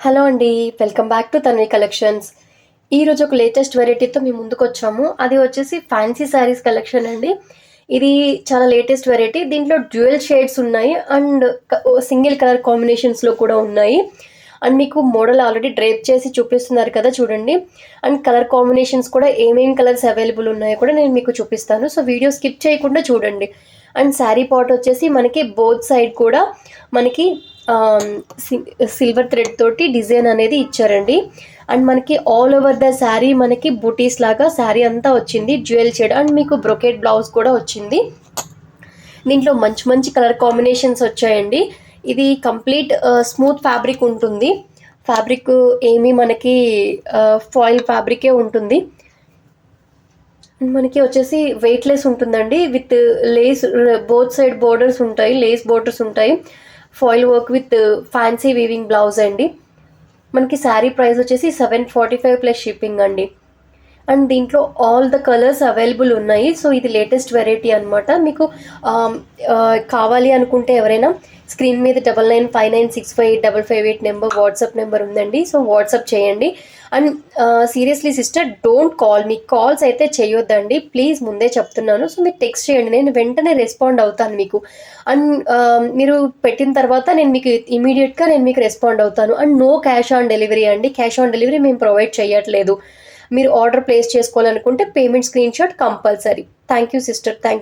Hello అండి. Welcome back to Tanvi collections. ఈరోజు ఒక లేటెస్ట్ వెరైటీతో మీ ముందుకొచ్చాము. అది వచ్చేసి ఫ్యాన్సీ శారీస్ కలెక్షన్ అండి. ఇది చాలా లేటెస్ట్ వెరైటీ. దీంట్లో డ్యూయల్ షేడ్స్ ఉన్నాయి అండ్ సింగిల్ కలర్ కాంబినేషన్స్‌లో కూడా ఉన్నాయి. అండ్ మీకు మోడల్ ఆల్రెడీ డ్రేప్ చేసి చూపిస్తున్నారు కదా చూడండి. అండ్ కలర్ కాంబినేషన్స్ కూడా ఏమేం కలర్స్ అవైలబుల్ ఉన్నాయో కూడా నేను మీకు చూపిస్తాను. సో వీడియో స్కిప్ చేయకుండా చూడండి. అండ్ శారీ పార్ట్ వచ్చేసి మనకి బోత్ సైడ్ కూడా మనకి ఆహ్, సి సిల్వర్ థ్రెడ్ తోటి డిజైన్ అనేది ఇచ్చారండి. అండ్ మనకి ఆల్ ఓవర్ ద శారీ మనకి బూటీస్ లాగా శారీ అంతా వచ్చింది. డ్యూయల్ షేడ్ అండ్ మీకు బ్రొకెట్ బ్లౌజ్ కూడా వచ్చింది. దీంట్లో మంచి మంచి కలర్ కాంబినేషన్స్ వచ్చాయండి. ఇది కంప్లీట్ స్మూత్ ఫ్యాబ్రిక్ ఉంటుంది. ఫ్యాబ్రిక్ ఏమి మనకి ఫాయిల్ ఫ్యాబ్రికే ఉంటుంది. మనకి వచ్చేసి వెయిట్‌లెస్ ఉంటుందండి. With lace both side borders ఉంటాయి. లేస్ బోర్డర్స్ ఉంటాయి. Foil work with fancy weaving blouse అండి. మనకి శారీ ప్రైస్ వచ్చేసి 745 ప్లస్ షిప్పింగ్ అండి. అండ్ దీంట్లో ఆల్ ద కలర్స్ అవైలబుల్ ఉన్నాయి. సో ఇది లేటెస్ట్ వెరైటీ అనమాట. మీకు కావాలి అనుకుంటే ఎవరైనా స్క్రీన్ మీద 9959655558 నెంబర్ వాట్సాప్ నెంబర్ ఉందండి. సో వాట్సాప్ చేయండి. And seriously sister don't call me. Calls అయితే చేయొద్దండి ప్లీజ్, ముందే చెప్తున్నాను. సో మీరు టెక్స్ట్ చేయండి, నేను వెంటనే రెస్పాండ్ అవుతాను మీకు. అండ్ మీరు పెట్టిన తర్వాత నేను మీకు ఇమీడియట్గా నేను మీకు రెస్పాండ్ అవుతాను. And no cash on delivery అండి. క్యాష్ ఆన్ డెలివరీ మేము ప్రొవైడ్ చేయట్లేదు. మీరు ఆర్డర్ ప్లేస్ చేసుకోవాలనుకుంటే payment screenshot compulsory. Thank you sister. Thank